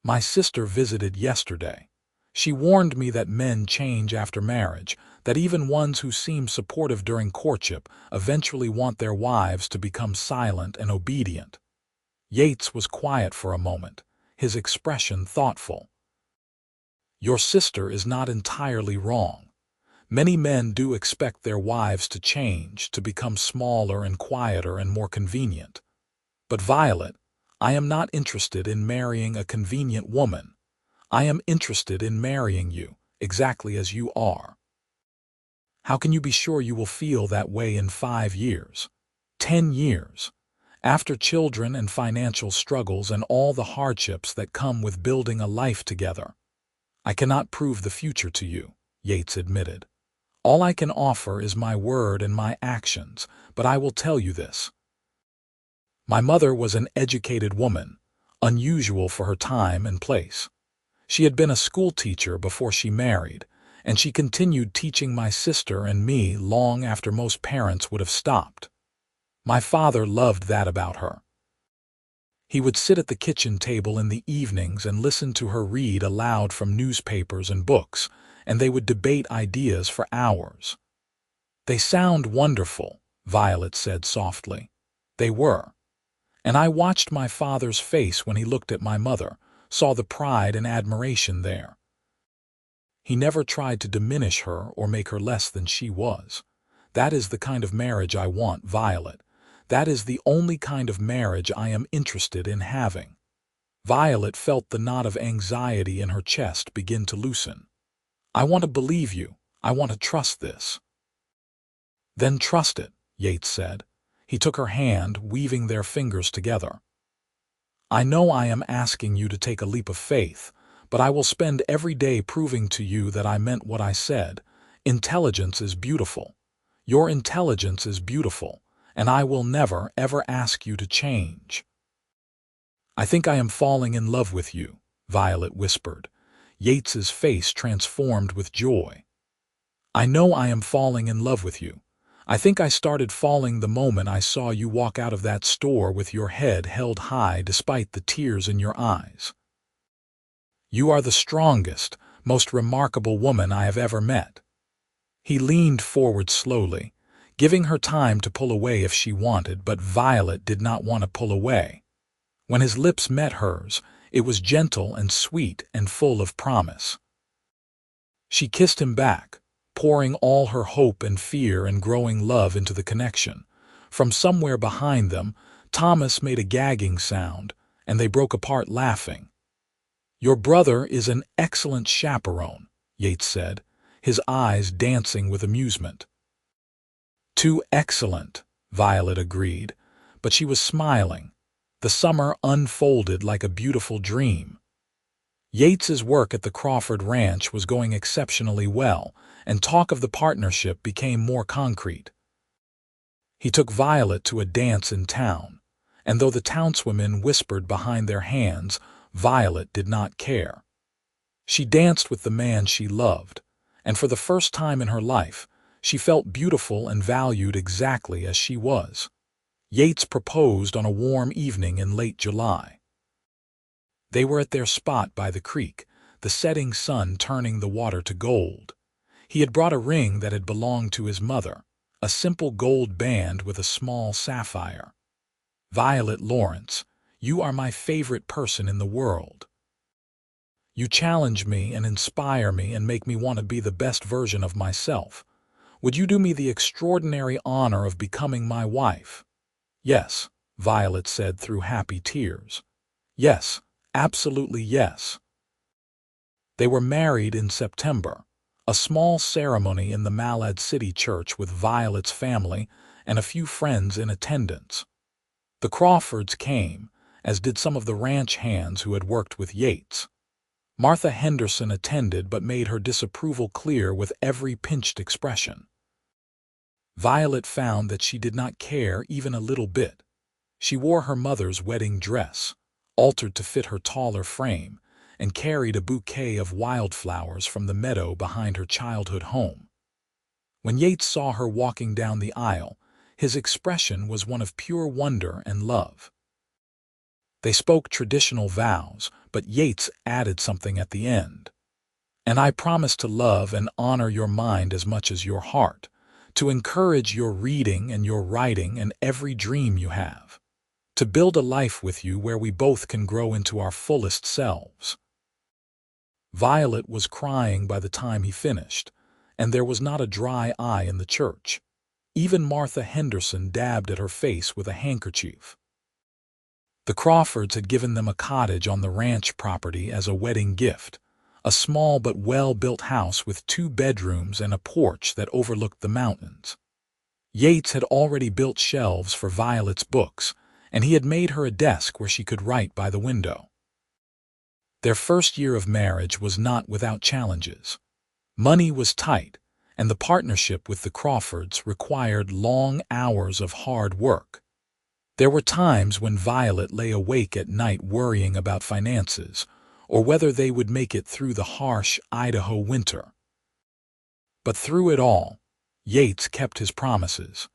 [SPEAKER 1] "My sister visited yesterday. She warned me that men change after marriage, that even ones who seem supportive during courtship eventually want their wives to become silent and obedient." Yates was quiet for a moment, his expression thoughtful. "Your sister is not entirely wrong. Many men do expect their wives to change, to become smaller and quieter and more convenient. But Violet, I am not interested in marrying a convenient woman. I am interested in marrying you, exactly as you are. How can you be sure you will feel that way in 5 years, 10 years, after children and financial struggles and all the hardships that come with building a life together? I cannot prove the future to you, Yates admitted. All I can offer is my word and my actions, but I will tell you this. My mother was an educated woman, unusual for her time and place. She had been a school teacher before she married, and she continued teaching my sister and me long after most parents would have stopped. My father loved that about her. He would sit at the kitchen table in the evenings and listen to her read aloud from newspapers and books, and they would debate ideas for hours. "They sound wonderful," Violet said softly. They were. And I watched my father's face when he looked at my mother, saw the pride and admiration there. He never tried to diminish her or make her less than she was. That is the kind of marriage I want, Violet. That is the only kind of marriage I am interested in having. Violet felt the knot of anxiety in her chest begin to loosen. I want to believe you. I want to trust this. Then trust it, Yates said. He took her hand, weaving their fingers together. I know I am asking you to take a leap of faith, but I will spend every day proving to you that I meant what I said. Intelligence is beautiful. Your intelligence is beautiful, and I will never, ever ask you to change. I think I am falling in love with you, Violet whispered. Yates's face transformed with joy. I know I am falling in love with you. I think I started falling the moment I saw you walk out of that store with your head held high despite the tears in your eyes. You are the strongest, most remarkable woman I have ever met. He leaned forward slowly, giving her time to pull away if she wanted, but Violet did not want to pull away. When his lips met hers, it was gentle and sweet and full of promise. She kissed him back, pouring all her hope and fear and growing love into the connection. From somewhere behind them, Thomas made a gagging sound, and they broke apart laughing. Your brother is an excellent chaperone, Yates said, his eyes dancing with amusement. Too excellent, Violet agreed, but she was smiling. The summer unfolded like a beautiful dream. Yates's work at the Crawford Ranch was going exceptionally well, and talk of the partnership became more concrete. He took Violet to a dance in town, and though the townswomen whispered behind their hands, Violet did not care. She danced with the man she loved, and for the first time in her life, she felt beautiful and valued exactly as she was. Yates proposed on a warm evening in late July. They were at their spot by the creek, the setting sun turning the water to gold. He had brought a ring that had belonged to his mother, a simple gold band with a small sapphire. Violet Lawrence, you are my favorite person in the world. You challenge me and inspire me and make me want to be the best version of myself. Would you do me the extraordinary honor of becoming my wife? Yes, Violet said through happy tears. Yes, absolutely yes. They were married in September, a small ceremony in the Malad City church with Violet's family and a few friends in attendance. The Crawfords came, as did some of the ranch hands who had worked with Yates. Martha Henderson attended but made her disapproval clear with every pinched expression. Violet found that she did not care even a little bit. She wore her mother's wedding dress, altered to fit her taller frame, and carried a bouquet of wildflowers from the meadow behind her childhood home. When Yates saw her walking down the aisle, his expression was one of pure wonder and love. They spoke traditional vows, but Yates added something at the end. And I promise to love and honor your mind as much as your heart, to encourage your reading and your writing and every dream you have, to build a life with you where we both can grow into our fullest selves. Violet was crying by the time he finished, and there was not a dry eye in the church. Even Martha Henderson dabbed at her face with a handkerchief. The Crawfords had given them a cottage on the ranch property as a wedding gift, a small but well-built house with 2 bedrooms and a porch that overlooked the mountains. Yates had already built shelves for Violet's books, and he had made her a desk where she could write by the window. Their first year of marriage was not without challenges. Money was tight, and the partnership with the Crawfords required long hours of hard work. There were times when Violet lay awake at night worrying about finances, or whether they would make it through the harsh Idaho winter. But through it all, Yates kept his promises.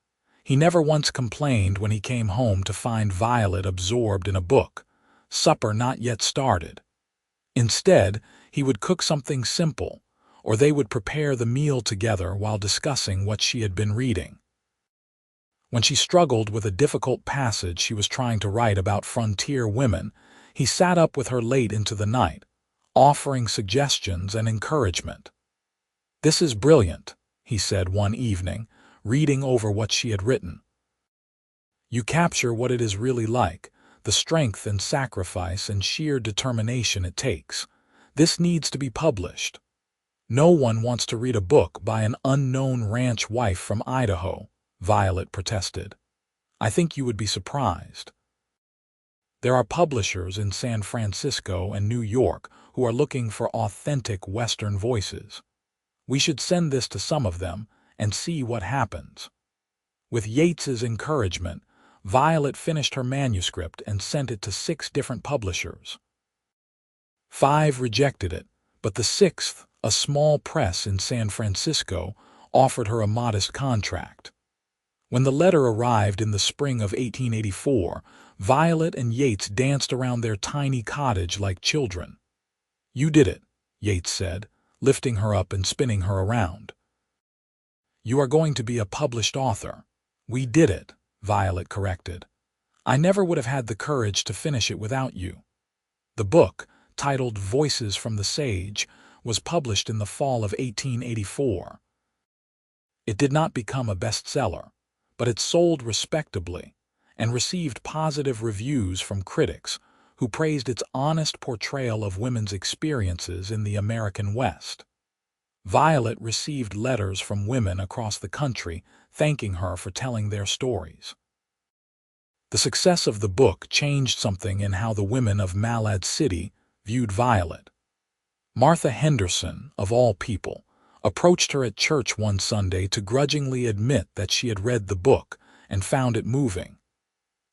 [SPEAKER 1] He never once complained when he came home to find Violet absorbed in a book, supper not yet started. Instead, he would cook something simple, or they would prepare the meal together while discussing what she had been reading. When she struggled with a difficult passage she was trying to write about frontier women, he sat up with her late into the night, offering suggestions and encouragement. "This is brilliant," he said one evening, reading over what she had written. "You capture what it is really like, the strength and sacrifice and sheer determination it takes. This needs to be published. No one wants to read a book by an unknown ranch wife from Idaho," Violet protested. "I think you would be surprised. There are publishers in San Francisco and New York who are looking for authentic Western voices. We should send this to some of them and see what happens." With Yates's encouragement, Violet finished her manuscript and sent it to 6 different publishers. 5 rejected it, but the 6th, a small press in San Francisco, offered her a modest contract. When the letter arrived in the spring of 1884, Violet and Yates danced around their tiny cottage like children. "You did it," Yates said, lifting her up and spinning her around. "You are going to be a published author." "We did it," Violet corrected. "I never would have had the courage to finish it without you." The book, titled Voices from the Sage, was published in the fall of 1884. It did not become a bestseller, but it sold respectably and received positive reviews from critics who praised its honest portrayal of women's experiences in the American West. Violet received letters from women across the country thanking her for telling their stories. The success of the book changed something in how the women of Malad City viewed Violet. Martha Henderson, of all people, approached her at church one Sunday to grudgingly admit that she had read the book and found it moving.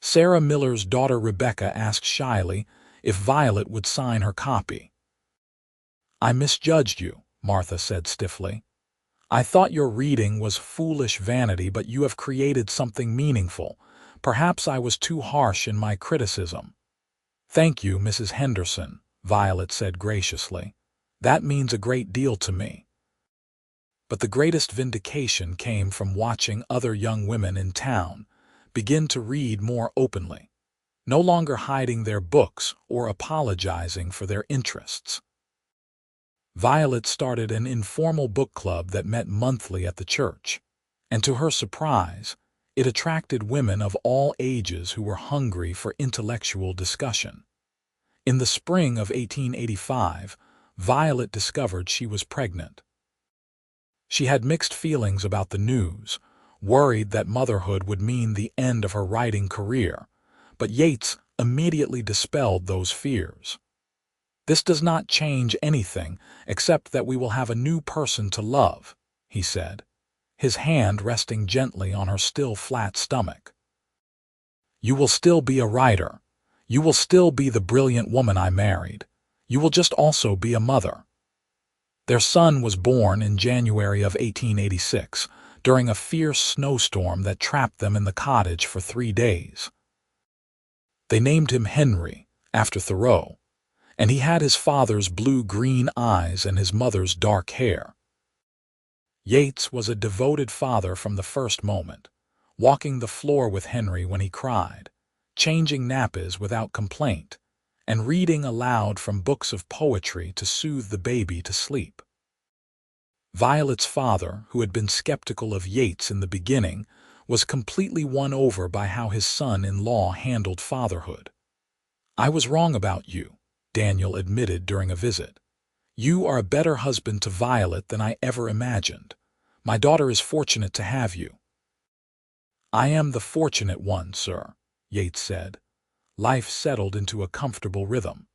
[SPEAKER 1] Sarah Miller's daughter Rebecca asked shyly if Violet would sign her copy. "I misjudged you," Martha said stiffly. "I thought your reading was foolish vanity, but you have created something meaningful. Perhaps I was too harsh in my criticism." "Thank you, Mrs. Henderson," Violet said graciously. "That means a great deal to me." But the greatest vindication came from watching other young women in town begin to read more openly, no longer hiding their books or apologizing for their interests. Violet started an informal book club that met monthly at the church, and to her surprise, it attracted women of all ages who were hungry for intellectual discussion. In the spring of 1885, Violet discovered she was pregnant. She had mixed feelings about the news, worried that motherhood would mean the end of her writing career, but Yates immediately dispelled those fears. "This does not change anything except that we will have a new person to love," he said, his hand resting gently on her still flat stomach. "You will still be a writer. You will still be the brilliant woman I married. You will just also be a mother." Their son was born in January of 1886, during a fierce snowstorm that trapped them in the cottage for 3 days. They named him Henry, after Thoreau, and he had his father's blue-green eyes and his mother's dark hair. Yates was a devoted father from the first moment, walking the floor with Henry when he cried, changing nappies without complaint, and reading aloud from books of poetry to soothe the baby to sleep. Violet's father, who had been skeptical of Yates in the beginning, was completely won over by how his son-in-law handled fatherhood. "I was wrong about you," Daniel admitted during a visit. "You are a better husband to Violet than I ever imagined. My daughter is fortunate to have you." "I am the fortunate one, sir," Yates said. Life settled into a comfortable rhythm.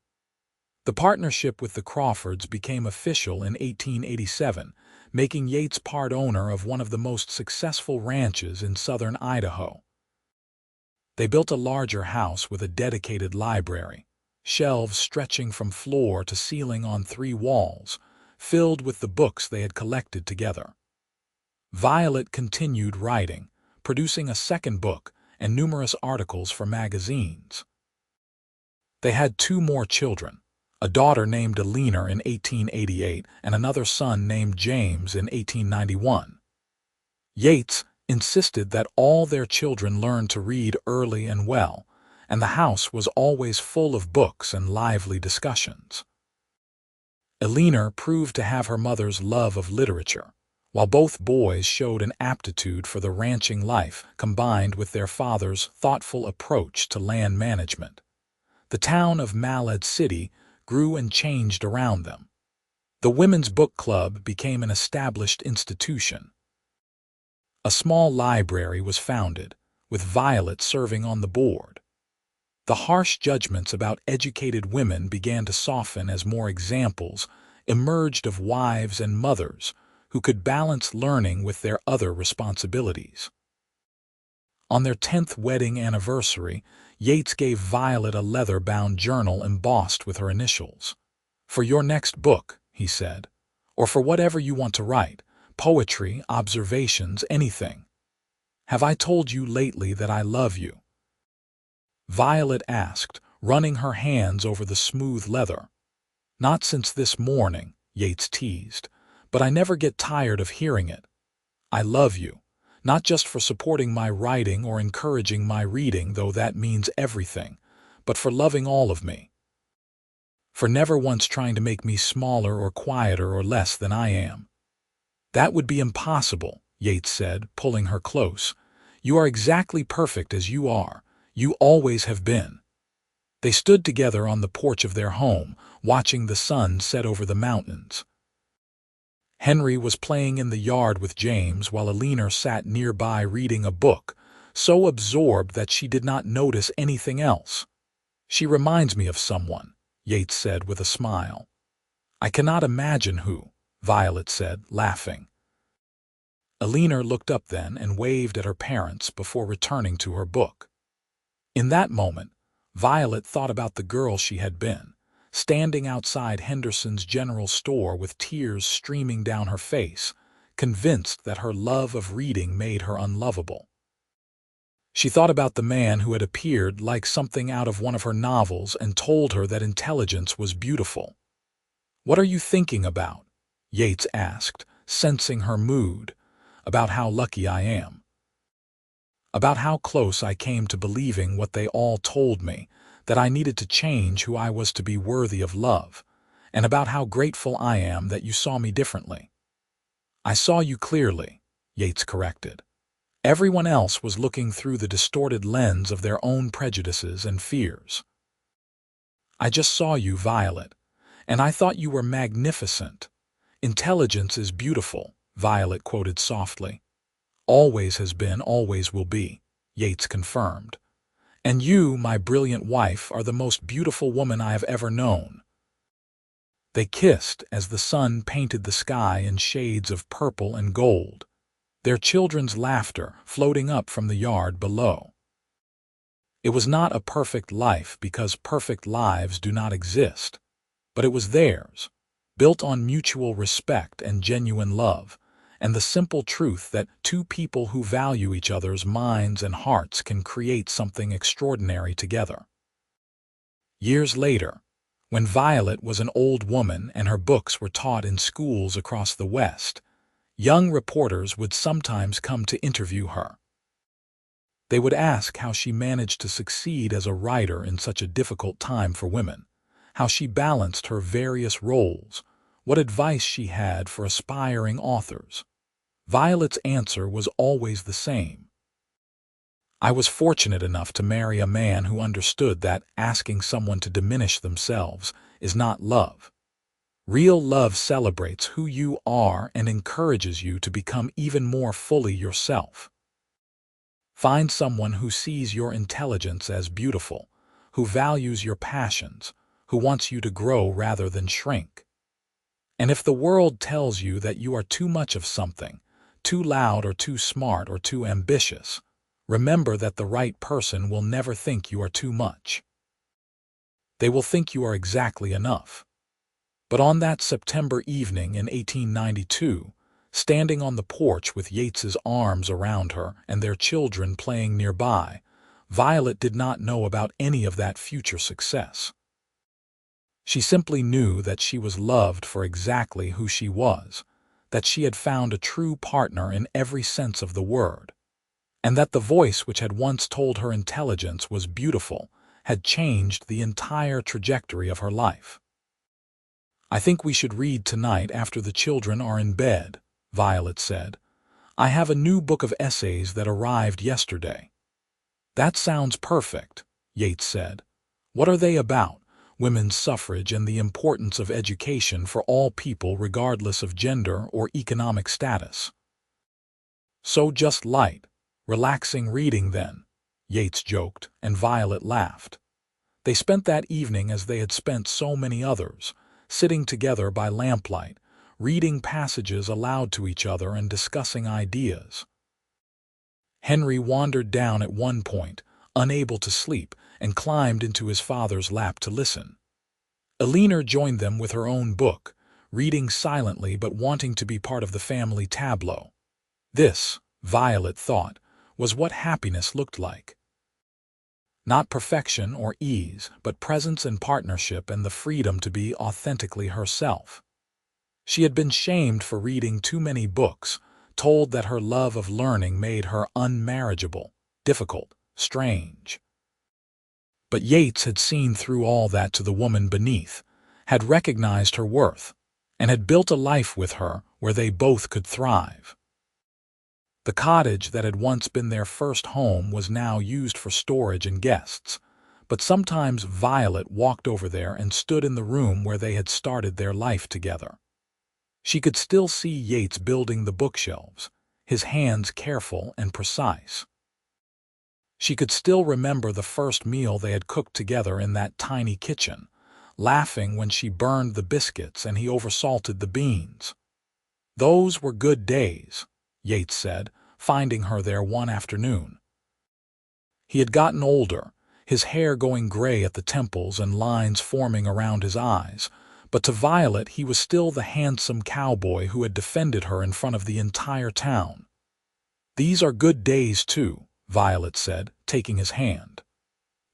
[SPEAKER 1] The partnership with the Crawfords became official in 1887, making Yates part owner of one of the most successful ranches in southern Idaho. They built a larger house with a dedicated library, shelves stretching from floor to ceiling on 3 walls, filled with the books they had collected together. Violet continued writing, producing a second book and numerous articles for magazines. They had 2 more children, a daughter named Eleanor in 1888 and another son named James in 1891. Yates insisted that all their children learn to read early and well, and the house was always full of books and lively discussions. Eleanor proved to have her mother's love of literature, while both boys showed an aptitude for the ranching life combined with their father's thoughtful approach to land management. The town of Malad City grew and changed around them. The Women's Book Club became an established institution. A small library was founded, with Violet serving on the board. The harsh judgments about educated women began to soften as more examples emerged of wives and mothers who could balance learning with their other responsibilities. On their 10th wedding anniversary, Yates gave Violet a leather-bound journal embossed with her initials. "For your next book," he said, "or for whatever you want to write, poetry, observations, anything. Have I told you lately that I love you?" Violet asked, running her hands over the smooth leather. "Not since this morning," Yates teased, "but I never get tired of hearing it. I love you, not just for supporting my writing or encouraging my reading, though that means everything, but for loving all of me. For never once trying to make me smaller or quieter or less than I am." "That would be impossible," Yates said, pulling her close. "You are exactly perfect as you are. You always have been." They stood together on the porch of their home, watching the sun set over the mountains. Henry was playing in the yard with James while Eleanor sat nearby reading a book, so absorbed that she did not notice anything else. "She reminds me of someone," Yates said with a smile. "I cannot imagine who," Violet said, laughing. Eleanor looked up then and waved at her parents before returning to her book. In that moment, Violet thought about the girl she had been, standing outside Henderson's general store with tears streaming down her face, convinced that her love of reading made her unlovable. She thought about the man who had appeared like something out of one of her novels and told her that intelligence was beautiful. "What are you thinking about?" Yates asked, sensing her mood. "About how lucky I am. About how close I came to believing what they all told me, that I needed to change who I was to be worthy of love, and about how grateful I am that you saw me differently." "I saw you clearly," Yates corrected. "Everyone else was looking through the distorted lens of their own prejudices and fears." "I just saw you, Violet, and I thought you were magnificent. Intelligence is beautiful," Violet quoted softly. "Always has been, always will be," Yates confirmed. "And you, my brilliant wife, are the most beautiful woman I have ever known." They kissed as the sun painted the sky in shades of purple and gold, their children's laughter floating up from the yard below. It was not a perfect life because perfect lives do not exist, but it was theirs, built on mutual respect and genuine love, and the simple truth that 2 people who value each other's minds and hearts can create something extraordinary together. Years later, when Violet was an old woman and her books were taught in schools across the West, young reporters would sometimes come to interview her. They would ask how she managed to succeed as a writer in such a difficult time for women, how she balanced her various roles, what advice she had for aspiring authors. Violet's answer was always the same. I was fortunate enough to marry a man who understood that asking someone to diminish themselves is not love. Real love celebrates who you are and encourages you to become even more fully yourself. Find someone who sees your intelligence as beautiful, who values your passions, who wants you to grow rather than shrink. And if the world tells you that you are too much of something, too loud or too smart or too ambitious, remember that the right person will never think you are too much. They will think you are exactly enough. But on that September evening in 1892, standing on the porch with Yates's arms around her and their children playing nearby, Violet did not know about any of that future success. She simply knew that she was loved for exactly who she was, that she had found a true partner in every sense of the word, and that the voice which had once told her intelligence was beautiful had changed the entire trajectory of her life. "I think we should read tonight after the children are in bed," Violet said. "I have a new book of essays that arrived yesterday." "That sounds perfect," Yates said. "What are they about? Women's suffrage and the importance of education for all people regardless of gender or economic status." "So just light, relaxing reading then," Yates joked, and Violet laughed. They spent that evening as they had spent so many others, sitting together by lamplight, reading passages aloud to each other and discussing ideas. Henry wandered down at one point, unable to sleep, and climbed into his father's lap to listen. Eleanor joined them with her own book, reading silently but wanting to be part of the family tableau. This, Violet thought, was what happiness looked like. Not perfection or ease, but presence and partnership and the freedom to be authentically herself. She had been shamed for reading too many books, told that her love of learning made her unmarriageable, difficult, strange. But Yates had seen through all that to the woman beneath, had recognized her worth, and had built a life with her where they both could thrive. The cottage that had once been their first home was now used for storage and guests, but sometimes Violet walked over there and stood in the room where they had started their life together. She could still see Yates building the bookshelves, his hands careful and precise. She could still remember the first meal they had cooked together in that tiny kitchen, laughing when she burned the biscuits and he oversalted the beans. "Those were good days," Yates said, finding her there one afternoon. He had gotten older, his hair going gray at the temples and lines forming around his eyes, but to Violet he was still the handsome cowboy who had defended her in front of the entire town. "These are good days, too," Violet said, taking his hand.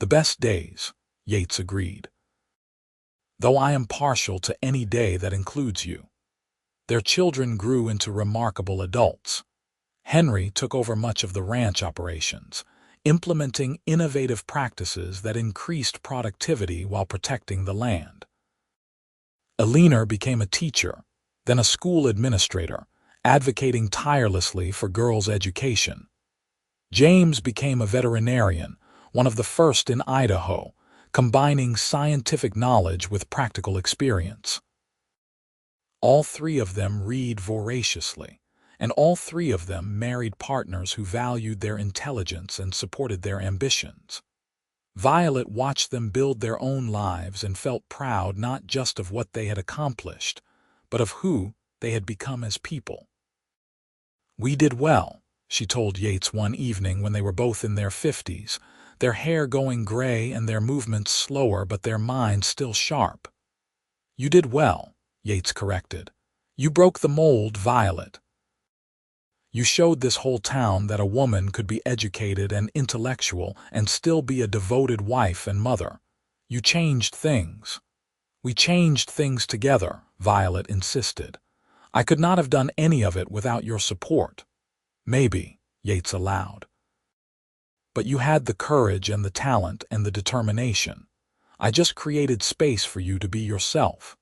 [SPEAKER 1] "The best days," Yates agreed. "Though I am partial to any day that includes you." Their children grew into remarkable adults. Henry took over much of the ranch operations, implementing innovative practices that increased productivity while protecting the land. Eleanor became a teacher, then a school administrator, advocating tirelessly for girls' education. James became a veterinarian, one of the first in Idaho, combining scientific knowledge with practical experience. All three of them read voraciously, and all three of them married partners who valued their intelligence and supported their ambitions. Violet watched them build their own lives and felt proud not just of what they had accomplished, but of who they had become as people. "We did well," she told Yates one evening when they were both in their 50s, their hair going gray and their movements slower but their minds still sharp. "You did well," Yates corrected. "You broke the mold, Violet. You showed this whole town that a woman could be educated and intellectual and still be a devoted wife and mother. You changed things." "We changed things together," Violet insisted. "I could not have done any of it without your support." "Maybe," Yates allowed. "But you had the courage and the talent and the determination. I just created space for you to be yourself."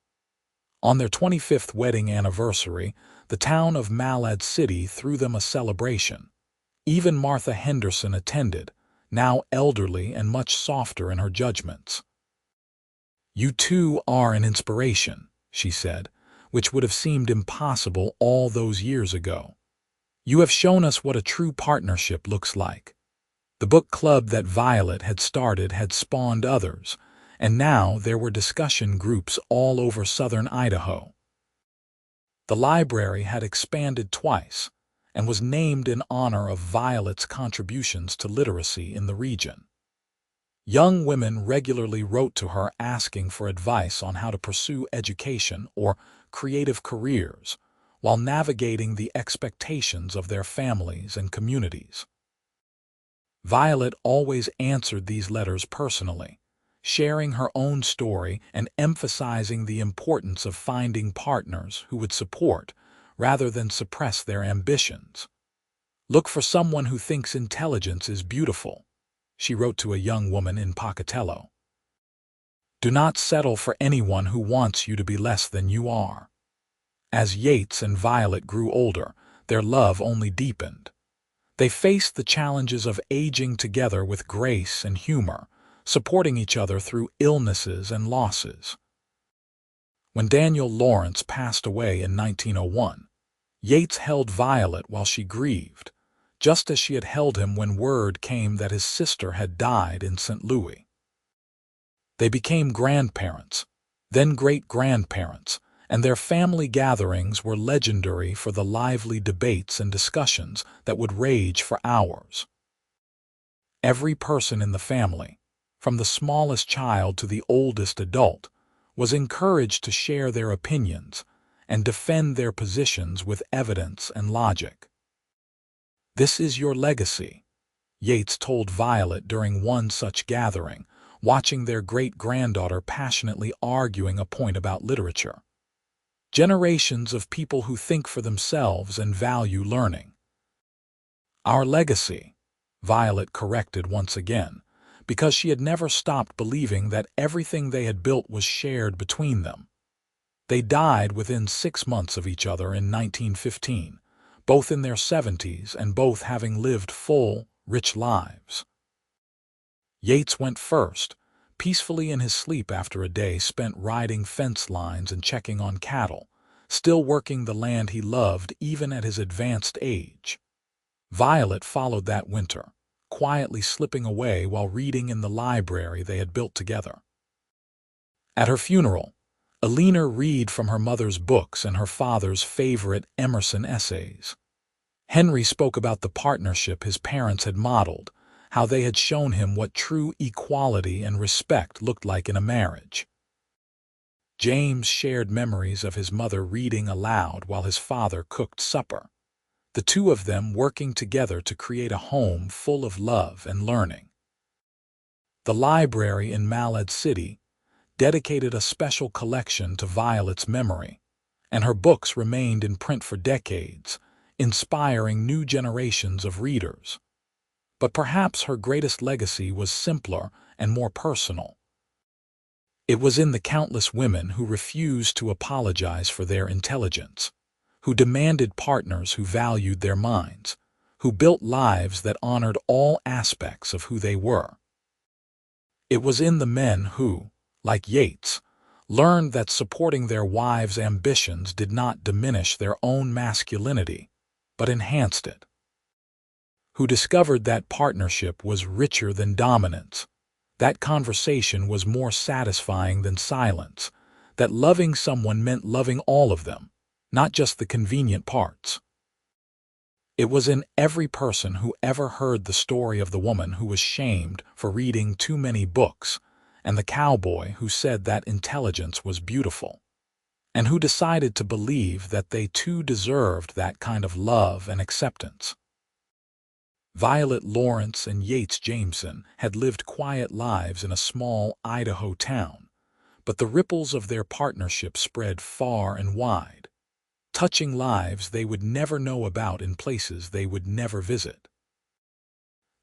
[SPEAKER 1] On their 25th wedding anniversary, the town of Malad City threw them a celebration. Even Martha Henderson attended, now elderly and much softer in her judgments. "You two are an inspiration," she said, which would have seemed impossible all those years ago. "You have shown us what a true partnership looks like." The book club that Violet had started had spawned others, and now there were discussion groups all over southern Idaho. The library had expanded twice and was named in honor of Violet's contributions to literacy in the region. Young women regularly wrote to her asking for advice on how to pursue education or creative careers while navigating the expectations of their families and communities. Violet always answered these letters personally, sharing her own story and emphasizing the importance of finding partners who would support rather than suppress their ambitions. "Look for someone who thinks intelligence is beautiful," she wrote to a young woman in Pocatello. "Do not settle for anyone who wants you to be less than you are." As Yates and Violet grew older, their love only deepened. They faced the challenges of aging together with grace and humor, supporting each other through illnesses and losses. When Daniel Lawrence passed away in 1901, Yates held Violet while she grieved, just as she had held him when word came that his sister had died in St. Louis. They became grandparents, then great-grandparents, and their family gatherings were legendary for the lively debates and discussions that would rage for hours. Every person in the family, from the smallest child to the oldest adult, was encouraged to share their opinions and defend their positions with evidence and logic. "This is your legacy," Yates told Violet during one such gathering, watching their great-granddaughter passionately arguing a point about literature. "Generations of people who think for themselves and value learning." "Our legacy," Violet corrected once again, because she had never stopped believing that everything they had built was shared between them. They died within 6 months of each other in 1915, both in their 70s and both having lived full, rich lives. Yates went first, peacefully in his sleep after a day spent riding fence lines and checking on cattle, still working the land he loved even at his advanced age. Violet followed that winter, quietly slipping away while reading in the library they had built together. At her funeral, Alina read from her mother's books and her father's favorite Emerson essays. Henry spoke about the partnership his parents had modeled, how they had shown him what true equality and respect looked like in a marriage. James shared memories of his mother reading aloud while his father cooked supper, the two of them working together to create a home full of love and learning. The library in Malad City dedicated a special collection to Violet's memory, and her books remained in print for decades, inspiring new generations of readers. But perhaps her greatest legacy was simpler and more personal. It was in the countless women who refused to apologize for their intelligence, who demanded partners who valued their minds, who built lives that honored all aspects of who they were. It was in the men who, like Yates, learned that supporting their wives' ambitions did not diminish their own masculinity, but enhanced it, who discovered that partnership was richer than dominance, that conversation was more satisfying than silence, that loving someone meant loving all of them, not just the convenient parts. It was in every person who ever heard the story of the woman who was shamed for reading too many books, and the cowboy who said that intelligence was beautiful, and who decided to believe that they too deserved that kind of love and acceptance. Violet Lawrence and Yates Jameson had lived quiet lives in a small Idaho town, but the ripples of their partnership spread far and wide, touching lives they would never know about in places they would never visit.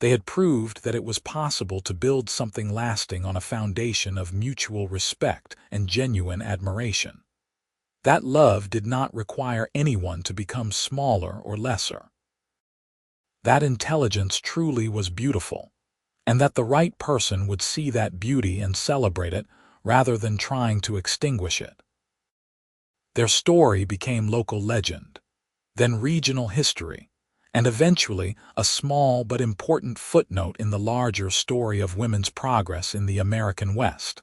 [SPEAKER 1] They had proved that it was possible to build something lasting on a foundation of mutual respect and genuine admiration. That love did not require anyone to become smaller or lesser. That intelligence truly was beautiful, and that the right person would see that beauty and celebrate it rather than trying to extinguish it. Their story became local legend, then regional history, and eventually a small but important footnote in the larger story of women's progress in the American West.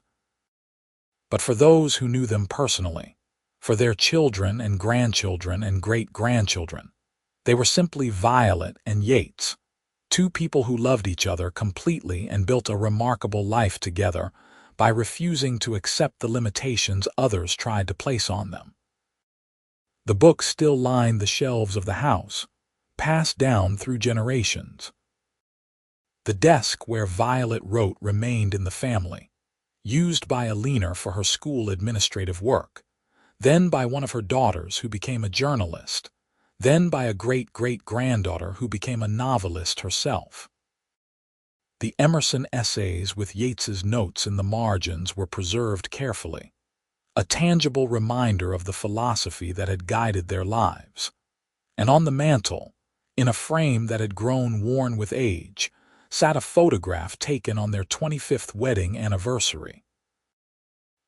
[SPEAKER 1] But for those who knew them personally, for their children and grandchildren and great-grandchildren, they were simply Violet and Yates, two people who loved each other completely and built a remarkable life together by refusing to accept the limitations others tried to place on them. The books still lined the shelves of the house, passed down through generations. The desk where Violet wrote remained in the family, used by Alina for her school administrative work, then by one of her daughters who became a journalist, then by a great-great-granddaughter who became a novelist herself. The Emerson essays with Yates's notes in the margins were preserved carefully, a tangible reminder of the philosophy that had guided their lives. And on the mantel, in a frame that had grown worn with age, sat a photograph taken on their 25th wedding anniversary.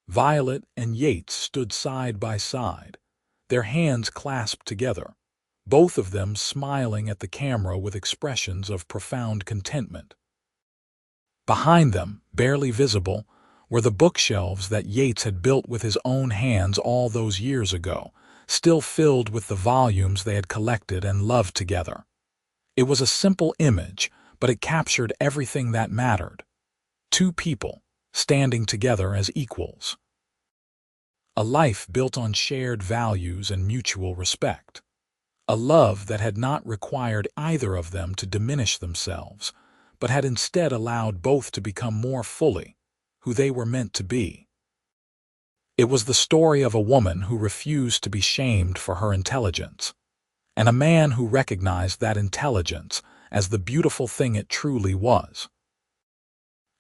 [SPEAKER 1] Violet and Yates stood side by side, their hands clasped together, both of them smiling at the camera with expressions of profound contentment. Behind them, barely visible, were the bookshelves that Yates had built with his own hands all those years ago, still filled with the volumes they had collected and loved together. It was a simple image, but it captured everything that mattered. Two people, standing together as equals. A life built on shared values and mutual respect. A love that had not required either of them to diminish themselves, but had instead allowed both to become more fully who they were meant to be. It was the story of a woman who refused to be shamed for her intelligence, and a man who recognized that intelligence as the beautiful thing it truly was.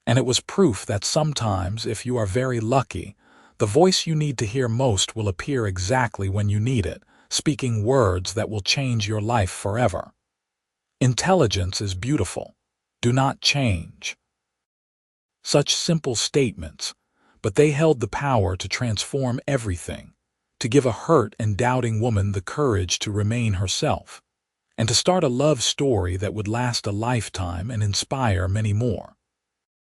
[SPEAKER 1] And it was proof that sometimes, if you are very lucky, the voice you need to hear most will appear exactly when you need it, speaking words that will change your life forever. Intelligence is beautiful. Do not change. Such simple statements, but they held the power to transform everything, to give a hurt and doubting woman the courage to remain herself, and to start a love story that would last a lifetime and inspire many more.